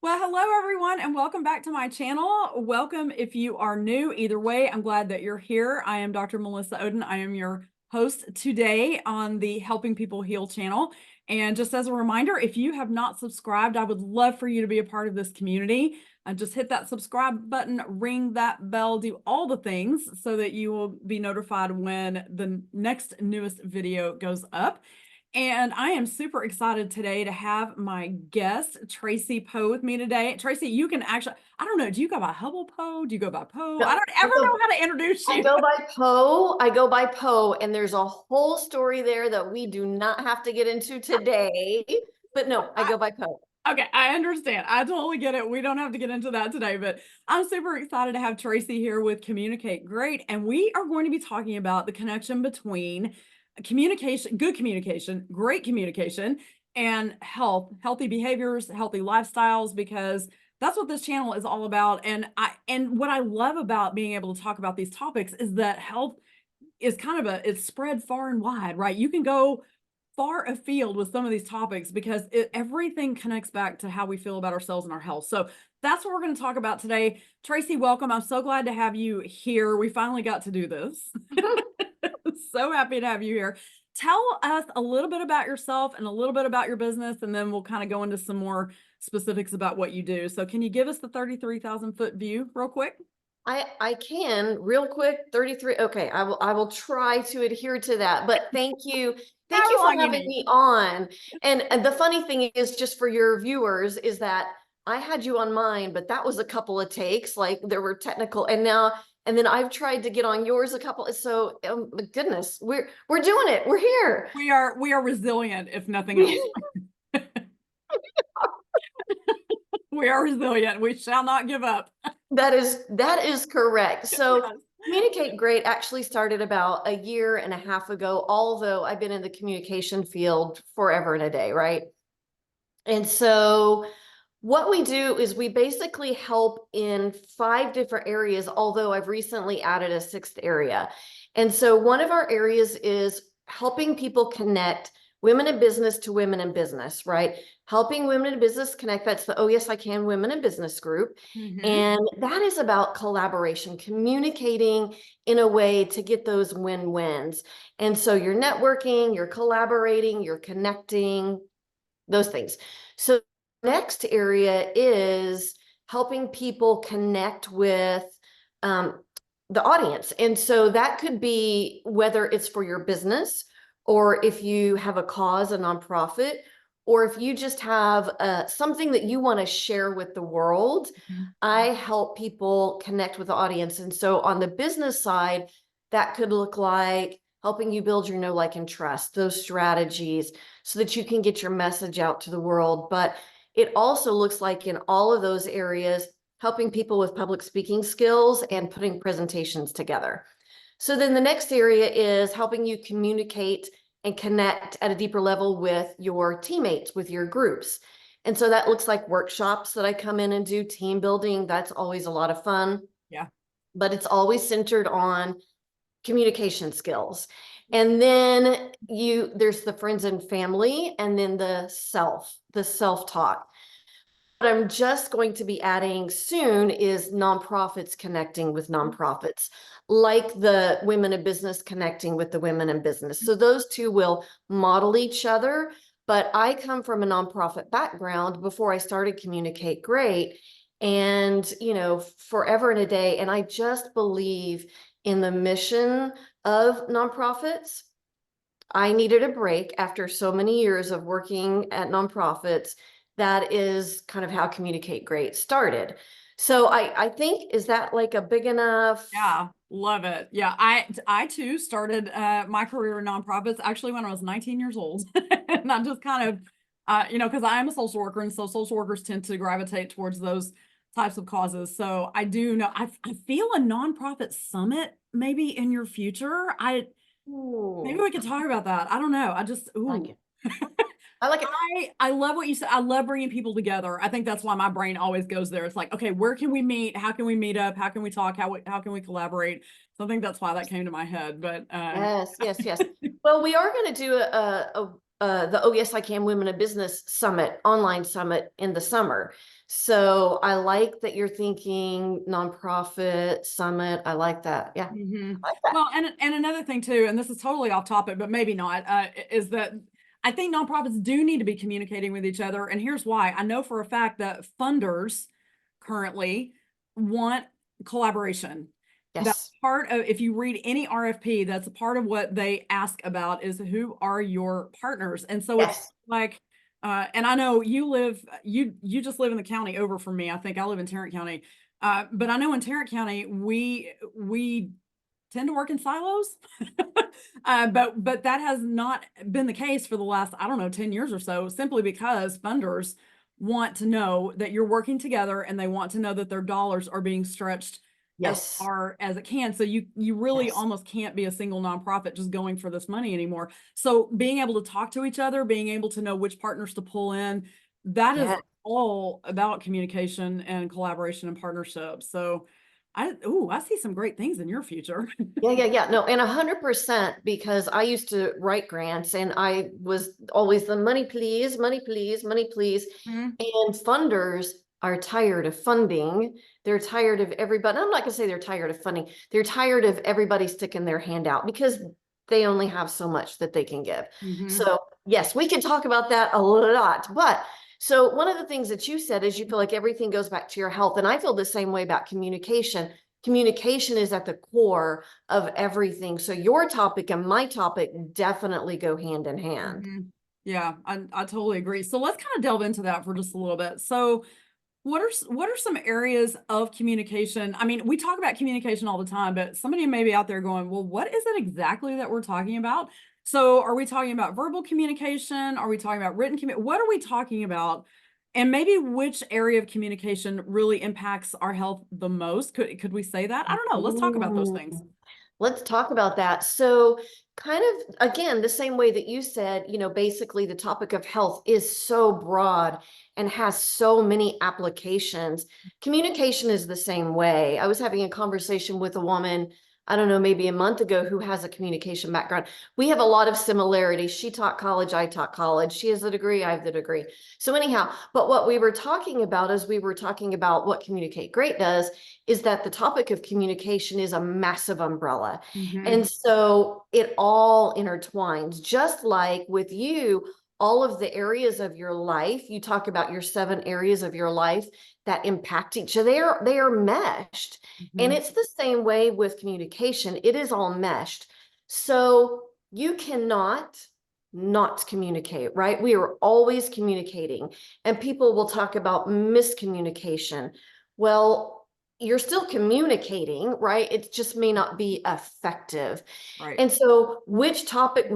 Well, hello everyone, and welcome back to my channel. Welcome if you are new. Either way, I'm glad that you're here. I am Dr. Melissa Oden. I am your host today on the Helping People Heal channel. And just as a reminder, if you have not subscribed, I would love for you to be a part of this community. Just hit that subscribe button, ring that bell, do all the things so that you will be notified when the next newest video goes up. And I am super excited today to have my guest, Traci Poe, with me today. Traci, you can actually, I don't know, do you go by Hubbell-Poe? Do you go by Poe? I No, don't ever know how to introduce I you. go by Poe. I go by Poe, and there's a whole story there that we do not have to get into today. But no, I go by Poe. Okay, I understand. I totally get it. We don't have to get into that today, but I'm super excited to have Traci here with Communicate Great. And we are going to be talking about the connection between communication, good communication, great communication, and health, healthy behaviors, healthy lifestyles, because that's what this channel is all about. And what I love about being able to talk about these topics is that health is kind of it's spread far and wide, right? You can go far afield with some of these topics because everything connects back to how we feel about ourselves and our health. So that's what we're going to talk about today. Traci, welcome. I'm so glad to have you here. We finally got to do this. So happy to have you here. Tell us a little bit about yourself and a little bit about your business, and then we'll kind of go into some more specifics about what you do. So can you give us the 33,000 foot view real quick? I can real quick. 33. Okay, I will try to adhere to that. But thank you. Thank you How for long you having need? me on. And the funny thing is, just for your viewers, is that I had you on mine, but that was a couple of takes. Like there were technical, and then I've tried to get on yours a couple. So goodness, we're doing it. We're here. We are resilient, if nothing else. We are resilient. We shall not give up. That is correct. So Yes. Communicate Great actually started about a year and a half ago, although I've been in the communication field forever and a day, right? And so what we do is we basically help in 5 different areas, although I've recently added a 6th area. And so one of our areas is helping people connect women in business to women in business, right? Helping women in business connect. That's the Oh Yes I Can Women in Business group. Mm-hmm. And that is about collaboration, communicating in a way to get those win-wins. And so you're networking, you're collaborating, you're connecting, those things. So next area is helping people connect with the audience. And so that could be whether it's for your business, or if you have a cause, a nonprofit, or if you just have something that you want to share with the world. I help people connect with the audience. And so on the business side, that could look like helping you build your know, like, and trust, those strategies, so that you can get your message out to the world. But it also looks like in all of those areas, helping people with public speaking skills and putting presentations together. So then the next area is helping you communicate and connect at a deeper level with your teammates, with your groups. And so that looks like workshops that I come in and do, team building. That's always a lot of fun. Yeah. But it's always centered on communication skills. And then there's the friends and family, and then the self-talk. What I'm just going to be adding soon is nonprofits connecting with nonprofits, like the women in business connecting with the women in business. So those two will model each other. But I come from a nonprofit background before I started Communicate Great, and forever and a day. And I just believe in the mission of nonprofits. I needed a break after so many years of working at nonprofits. That is kind of how Communicate Great started. So I think, is that like a big enough? Yeah, love it. Yeah, I too started my career in nonprofits actually when I was 19 years old. And I just kind of because I am a social worker, and so social workers tend to gravitate towards those types of causes. So I do know I feel a nonprofit summit maybe in your future. Maybe Ooh, we could talk about that. I don't know. I just I like ooh. it. I like it. I love what you said. I love bringing people together. I think that's why my brain always goes there. It's like, okay, where can we meet? How can we meet up? How can we talk? How can we collaborate? So I think that's why that came to my head. But Yes, yes, yes. Well, we are going to do the Oh Yes I Can Women of Business Summit, online summit in the summer. So I like that you're thinking nonprofit summit. I like that. Yeah, I like that. Well, and another thing too, and this is totally off topic, but maybe not, is that I think nonprofits do need to be communicating with each other. And here's why. I know for a fact that funders currently want collaboration. That's Yes, part of, if you read any RFP, that's a part of what they ask about is who are your partners. And so it's yes, like, and I know you just live in the county over from me. I think I live in Tarrant County. But I know in Tarrant County, we tend to work in silos. But that has not been the case for the last, I don't know, 10 years or so, simply because funders want to know that you're working together and they want to know that their dollars are being stretched as yes, far as it can. So you really yes, almost can't be a single nonprofit just going for this money anymore. So being able to talk to each other, being able to know which partners to pull in, that is yes. all about communication and collaboration and partnership. So I see some great things in your future. Yeah, yeah, yeah. No, and 100% because I used to write grants and I was always the money, please, money, please, money, please. Mhm. And funders are tired of funding. They're tired of everybody. I'm not going to say they're tired of funding. They're tired of everybody sticking their hand out because they only have so much that they can give. Mhm. So, yes, we can talk about that a lot. But so, one of the things that you said is you feel like everything goes back to your health. And I feel the same way about communication. Communication is at the core of everything. So your topic and my topic definitely go hand in hand. Mhm. Yeah, I totally agree. So let's kind of delve into that for just a little bit. So what are some areas of communication? I mean, we talk about communication all the time, but somebody may be out there going, well, what is it exactly that we're talking about? So are we talking about verbal communication? Are we talking about written communication? What are we talking about? And maybe which area of communication really impacts our health the most? Could we say that? I don't know. Let's talk about those things. Ooh. Let's talk about that. So, kind of again, the same way that you said, basically the topic of health is so broad and has so many applications. Communication is the same way. I was having a conversation with a woman, I don't know, maybe a month ago, who has a communication background. We have a lot of similarities. She taught college, I taught college. She has the degree, I have the degree. So, anyhow, but what we were talking about is we were talking about what Communicate Great does is that the topic of communication is a massive umbrella. Mhm. And so it all intertwines, just like with you, all of the areas of your life, you talk about your 7 areas of your life that impact each other. They are meshed. And Mhm. it's the same way with communication. It is all meshed. So you cannot not communicate, right? We are always communicating. And people will talk about miscommunication. Well, you're still communicating, right? It just may not be effective. Right. And so, which topic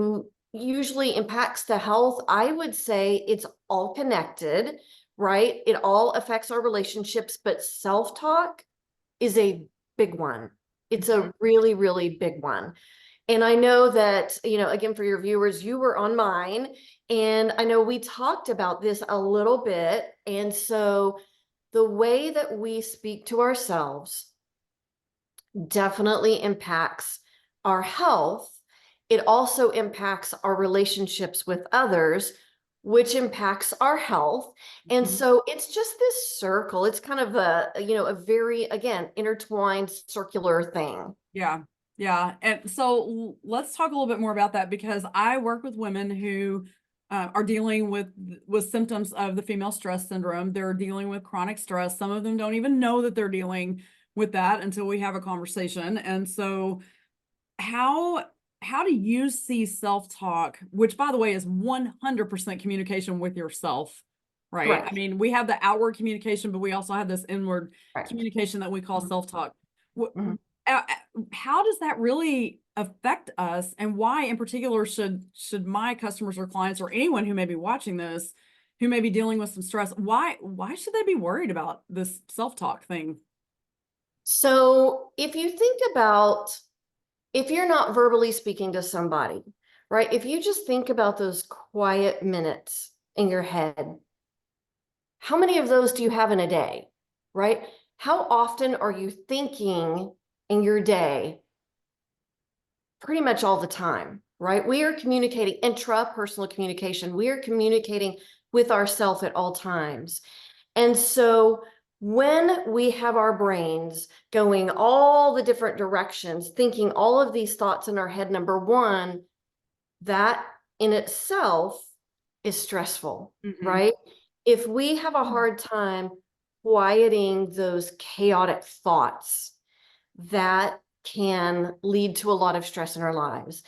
usually impacts the health? I would say it's all connected, right? It all affects our relationships, but self talk is a big one. It's Mhm. a really, really big one. And I know that, again, for your viewers, you were on mine, and I know we talked about this a little bit. And so, the way that we speak to ourselves definitely impacts our health. It also impacts our relationships with others, which impacts our health. And Mhm. so it's just this circle. It's kind of a very, again, intertwined circular thing. Yeah. Yeah. And so let's talk a little bit more about that because I work with women who are dealing with symptoms of the female stress syndrome. They're dealing with chronic stress. Some of them don't even know that they're dealing with that until we have a conversation. And so how how do you see self-talk, which by the way is 100% communication with yourself, right? I Right. mean, we have the outward communication, but we also have this inward Right. communication that we call Mhm. self-talk. Mhm. How does that really affect us, and why in particular should my customers or clients or anyone who may be watching this, who may be dealing with some stress, why should they be worried about this self-talk thing? So if you think about if you're not verbally speaking to somebody, right? If you just think about those quiet minutes in your head, how many of those do you have in a day, right? How often are you thinking in your day? Pretty much all the time, right? We are communicating intrapersonal communication. We are communicating with ourselves at all times. And so when we have our brains going all the different directions, thinking all of these thoughts in our head, number one, that in itself is stressful, right? If we have a hard time quieting those chaotic thoughts, that can lead to a lot of stress in our lives.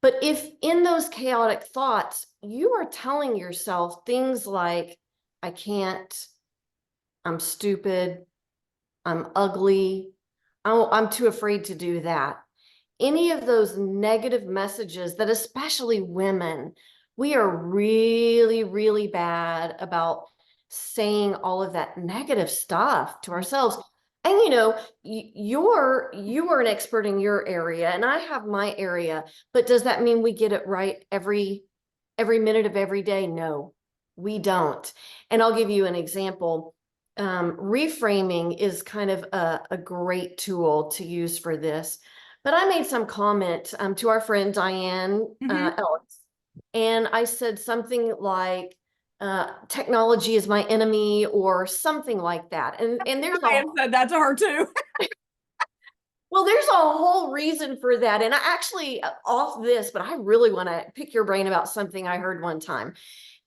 But if in those chaotic thoughts, you are telling yourself things like, I can't, I'm stupid, I'm ugly, I'm too afraid to do that. Any of those negative messages that especially women, we are really, really bad about saying all of that negative stuff to ourselves. And you are an expert in your area and I have my area, but does that mean we get it right every minute of every day? No, we don't. And I'll give you an example. Reframing is kind of a great tool to use for this. But I made some comment to our friend Diane Ellis, and I said something like, technology is my enemy or something like that. And there's I have said that to her too. well, there's a whole reason for that. And I actually off this, but I really want to pick your brain about something I heard one time.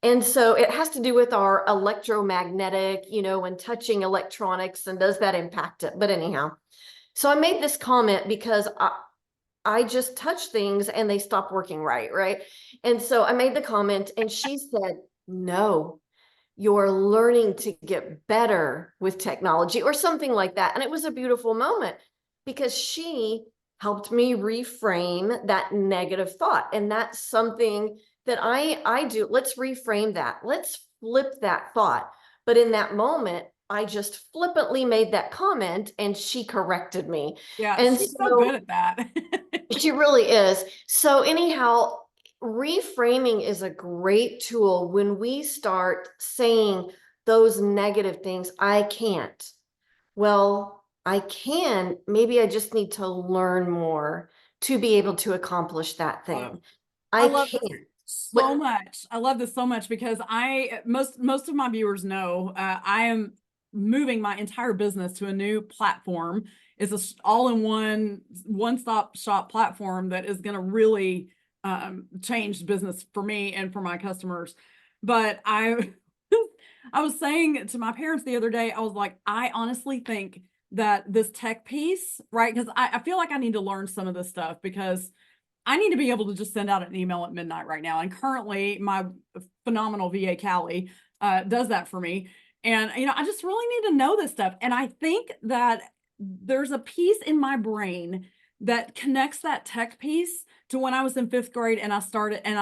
And so it has to do with our electromagnetic, and touching electronics, and does that impact it? But anyhow, so I made this comment because I just touch things and they stop working right? And so I made the comment and she said, no, you're learning to get better with technology or something like that. And it was a beautiful moment because she helped me reframe that negative thought. And that's something that I do. Let's reframe that. Let's flip that thought. But in that moment, I just flippantly made that comment and she corrected me. Yeah, And she's so good at that. she really is. So anyhow, reframing is a great tool when we start saying those negative things. I can't. Well, I can. Maybe I just need to learn more to be able to accomplish that thing. I I love this can't. so But much. I love this so much because most of my viewers know I am moving my entire business to a new platform. It's a all-in-one, one-stop shop platform that is going to really change business for me and for my customers. But I was saying to my parents the other day, I was like, I honestly think that this tech piece, right? Because I feel like I need to learn some of this stuff because I need to be able to just send out an email at midnight right now. And currently my phenomenal VA Callie does that for me. And, I just really need to know this stuff. And I think that there's a piece in my brain that connects that tech piece to when I was in 5th grade and I started and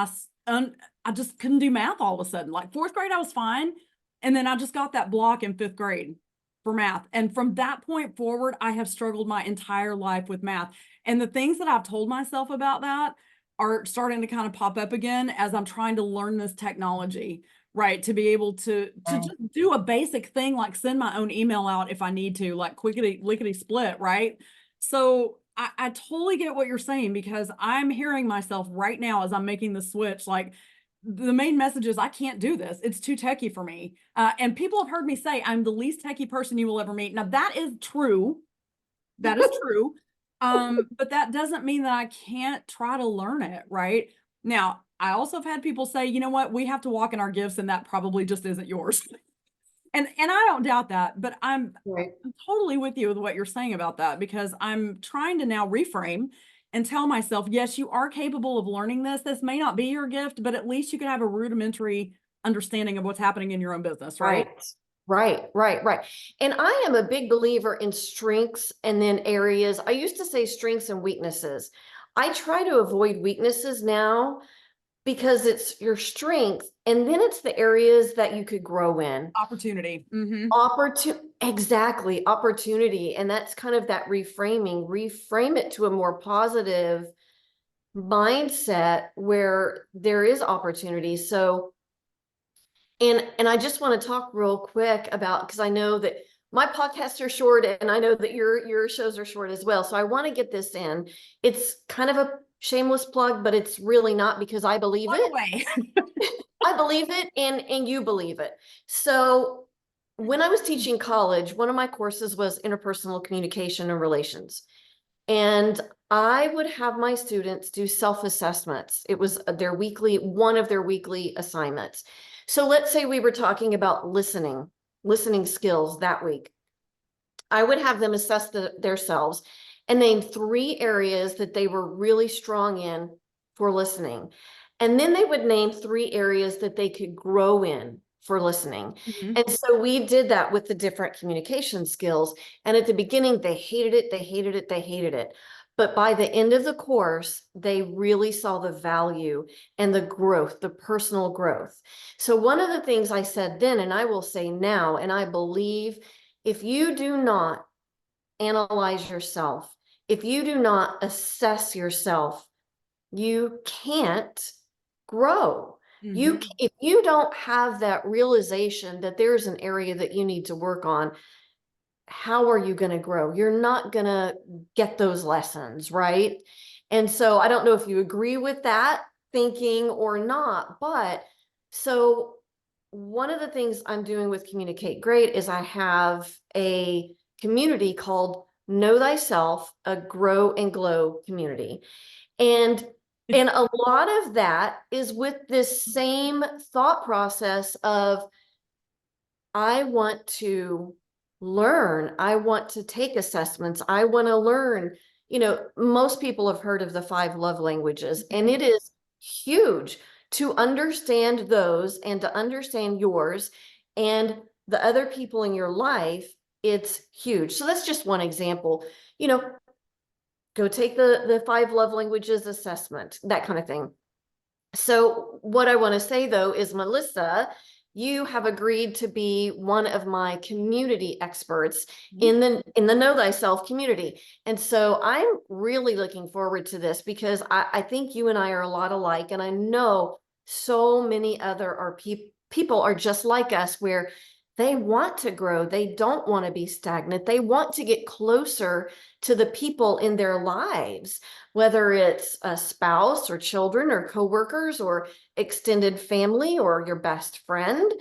I just couldn't do math all of a sudden. Like 4th grade, I was fine. And then I just got that block in 5th grade for math. And from that point forward, I have struggled my entire life with math. And the things that I've told myself about that are starting to kind of pop up again as I'm trying to learn this technology, right? To be able to just do a basic thing like send my own email out if I need to, like quickety lickety split, right? So I totally get what you're saying because I'm hearing myself right now as I'm making the switch, like the main message is I can't do this. It's too techie for me. And people have heard me say I'm the least techie person you will ever meet. Now that is true. That is true. But that doesn't mean that I can't try to learn it, right? Now, I also have had people say, you know what, we have to walk in our gifts, and that probably just isn't yours. And I don't doubt that, but I'm totally with you with what you're saying about that because I'm trying to now reframe and tell myself, yes, you are capable of learning this. This may not be your gift, but at least you can have a rudimentary understanding of what's happening in your own business, right? Right. And I am a big believer in strengths and then areas. I used to say strengths and weaknesses. I try to avoid weaknesses now because it's your strength and then it's the areas that you could grow in. Opportunity. Exactly, opportunity. And that's kind of that reframe it to a more positive mindset where there is opportunity. So and I just want to talk real quick about, because I know that my podcasts are short and I know that your shows are short as well. So I want to get this in. It's kind of a shameless plug, but it's really not because I believe Plug it. away. I believe it and you believe it. So when I was teaching college, one of my courses was interpersonal communication and relations. And I would have my students do self-assessments. It was one of their weekly assignments. So let's say we were talking about listening skills that week. I would have them assess themselves and name 3 areas that they were really strong in for listening. And then they would name 3 areas that they could grow in for listening. Mhm. And so we did that with the different communication skills. And at the beginning, they hated it, they hated it, they hated it. But by the end of the course, they really saw the value and the growth, the personal growth. So one of the things I said then, and I will say now, and I believe if you do not analyze yourself, if you do not assess yourself, you can't grow. Mhm. If you don't have that realization that there's an area that you need to work on, how are you going to grow? You're not going to get those lessons, right? And so I don't know if you agree with that thinking or not, but so one of the things I'm doing with Communicate Great is I have a community called Know Thyself, a grow and glow community. And a lot of that is with this same thought process of I want to learn. I want to take assessments. I want to learn. Most people have heard of the 5 love languages, and Mhm. it is huge to understand those and to understand yours and the other people in your life. It's huge. So that's just one example. You know, go take the 5 love languages assessment, that kind of thing. So what I want to say though is, Melissa, you have agreed to be one of my community experts Mhm. in the Know Thyself community. And so I'm really looking forward to this because I think you and I are a lot alike. And I know so many other people are just like us where they want to grow. They don't want to be stagnant. They want to get closer to the people in their lives, whether it's a spouse or children or coworkers or extended family or your best friend.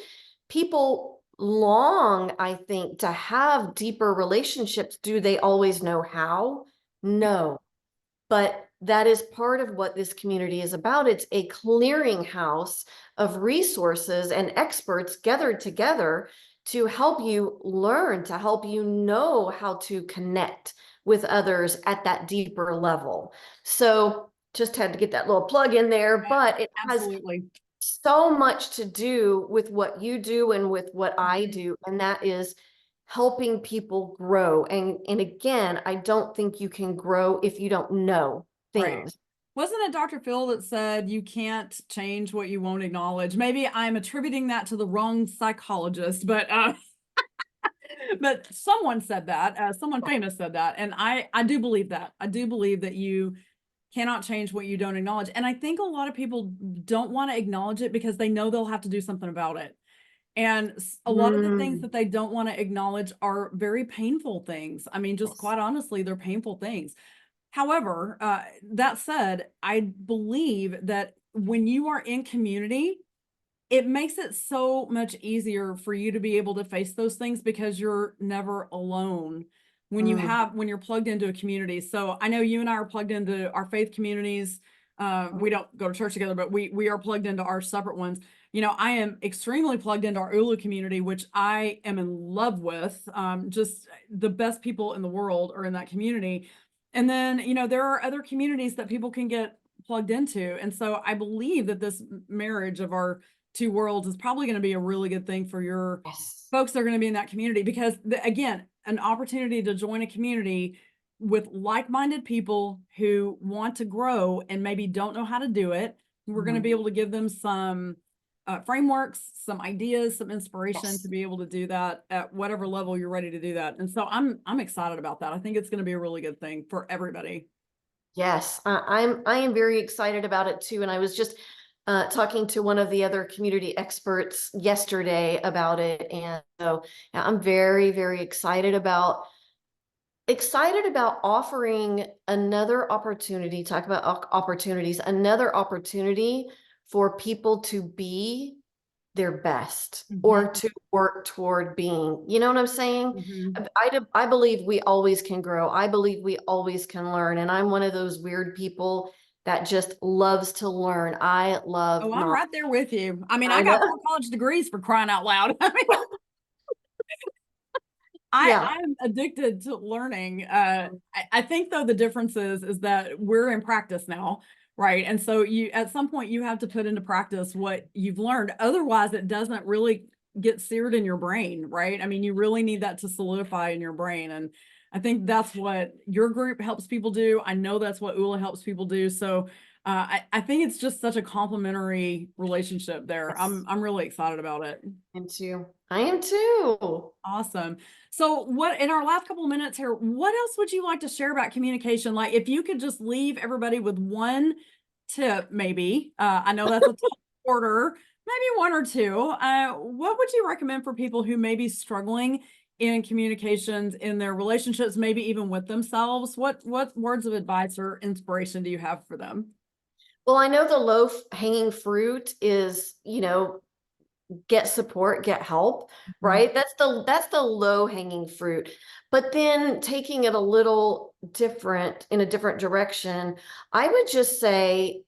People long, I think, to have deeper relationships. Do they always know how? No. But that is part of what this community is about. It's a clearinghouse of resources and experts gathered together to help you learn, to help you know how to connect with others at that deeper level. So just had to get that little plug in there, but it has Absolutely. so much to do with what you do and with what I Mhm. do, and that is helping people grow. And again, I don't think you can grow if you don't know Right. things. Wasn't it Dr. Phil that said you can't change what you won't acknowledge? Maybe I'm attributing that to the wrong psychologist, but someone said that, someone famous said that, and I do believe that. I do believe that you cannot change what you don't acknowledge. And I think a lot of people don't want to acknowledge it because they know they'll have to do something about it. And a lot of the things Mm, that they don't want to acknowledge are very painful things. I mean, just yes. quite honestly, they're painful things. However, that said, I believe that when you are in community, it makes it so much easier for you to be able to face those things because you're never alone Mm, when you're plugged into a community. So I know you and I are plugged into our faith communities. We don't go to church together, but we are plugged into our separate ones. I am extremely plugged into our Ulu community, which I am in love with. Just the best people in the world are in that community. And then, there are other communities that people can get plugged into. And so I believe that this marriage of our 2 worlds is probably going to be a really good thing for your yes. folks that are going to be in that community because again, an opportunity to join a community with like-minded people who want to grow and maybe don't know how to do it. We're going to Mm, be able to give them some frameworks, some ideas, some inspiration to yes. be able to do that at whatever level you're ready to do that. And so I'm excited about that. I think it's going to be a really good thing for everybody. Yes, I am very excited about it too. And I was just talking to one of the other community experts yesterday about it. And so yeah, I'm very, very excited about Excited about offering another opportunity, talk about opportunities, another opportunity for people to be their best or Mhm, to work toward being. You know what I'm saying? mhm. I believe we always can grow. I believe we always can learn. And I'm one of those weird people that just loves to learn. I love Oh, I'm knowledge. right there with you. I mean, I I got know. 4 college degrees for crying out loud. I mean, Yeah. I'm addicted to learning. I think though the difference is that we're in practice now, right? And so you at some point you have to put into practice what you've learned. Otherwise, it doesn't really get seared in your brain, right? I mean, you really need that to solidify in your brain. And I think that's what your group helps people do. I know that's what ULA helps people do. So I think it's just such a complementary relationship there. Yes. I'm really excited about it. I am too. I am too. Awesome. So what in our last couple of minutes here, what else would you like to share about communication? Like if you could just leave everybody with one tip, maybe, I know that's a tall order, maybe one or two, what would you recommend for people who may be struggling in communications in their relationships, maybe even with themselves? What words of advice or inspiration do you have for them? Well, I know the low hanging fruit is, get support, get help, Mhm. right? That's the low hanging fruit. But then taking it a little different in a different direction, I would just say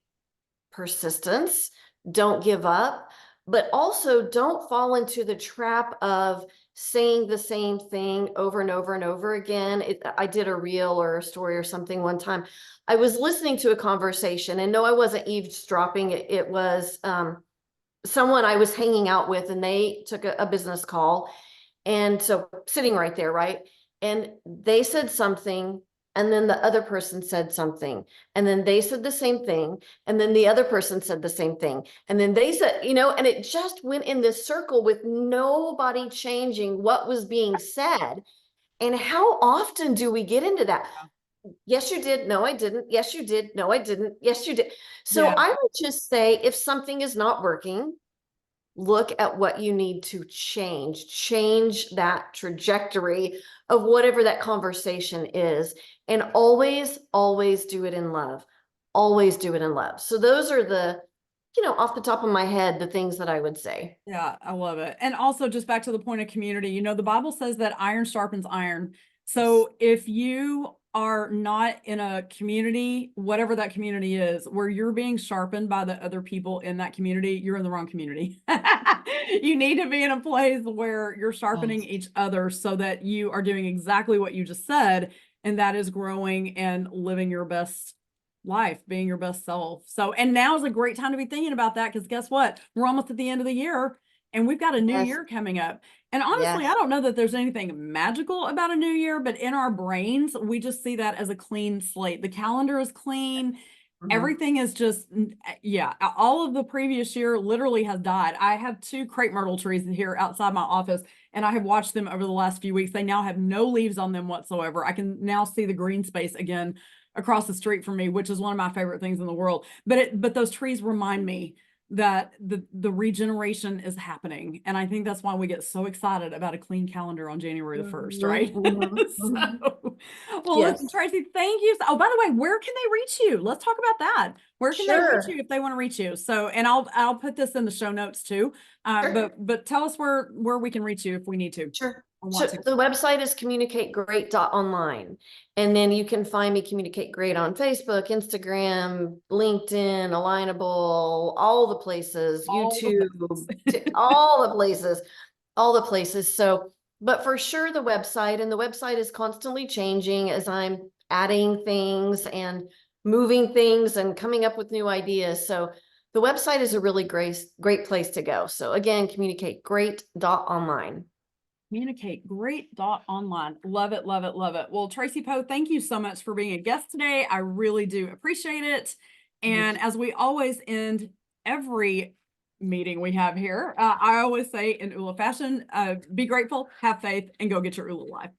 persistence, don't give up, but also don't fall into the trap of saying the same thing over and over and over again. I did a reel or a story or something one time. I was listening to a conversation, and no, I wasn't eavesdropping. It was someone I was hanging out with, and they took a business call. And so sitting right there, right? And they said something, and then the other person said something, and then they said the same thing, and then the other person said the same thing, and then they said, and it just went in this circle with nobody changing what was being said. And how often do we get into that? Yes, you did. No, I didn't. Yes, you did. No, I didn't. Yes, you did. So Yeah. I would just say if something is not working, look at what you need to change that trajectory of whatever that conversation is, and always do it in love. Always do it in love. So those are off the top of my head, the things that I would say. Yeah, I love it. And also just back to the point of community, the Bible says that iron sharpens iron. Yes. So if you are not in a community, whatever that community is, where you're being sharpened by the other people in that community, you're in the wrong community. You need to be in a place where you're sharpening Yes. each other so that you are doing exactly what you just said, and that is growing and living your best life, being your best self. So, and now is a great time to be thinking about that because guess what? We're almost at the end of the year and we've got a new Yes. year coming up. And honestly, I Yes. don't know that there's anything magical about a new year, but in our brains, we just see that as a clean slate. The calendar is clean. Mhm. Everything is just, yeah, all of the previous year literally has died. I have 2 crepe myrtle trees here outside my office, and I have watched them over the last few weeks. They now have no leaves on them whatsoever. I can now see the green space again across the street from me, which is one of my favorite things in the world. But those trees remind me that the regeneration is happening. And I think that's why we get so excited about a clean calendar on January the 1st, Mhm, right? mhm, mhm. So, well, listen, Yes. Traci, thank you. Oh, by the way, where can they reach you? Let's talk about that. Where can they reach you Sure. if they want to reach you? So, and I'll put this in the show notes too. Sure. But tell us where we can reach you if we need to Sure. or So want to. the website is communicategreat.online. And then you can find me Communicate Great on Facebook, Instagram, LinkedIn, Alignable, all the places, All the YouTube, things. all the places. So, but for sure the website, and the website is constantly changing as I'm adding things and moving things and coming up with new ideas. So the website is a really great place to go. So again, communicate great.online. Communicate great dot online. Love it, love it, love it. Well, Traci Poe, thank you so much for being a guest today. I really do appreciate it. Thank And you. as we always end every meeting we have here, I always say in ULA fashion, be grateful, have faith, and go get your ULA life.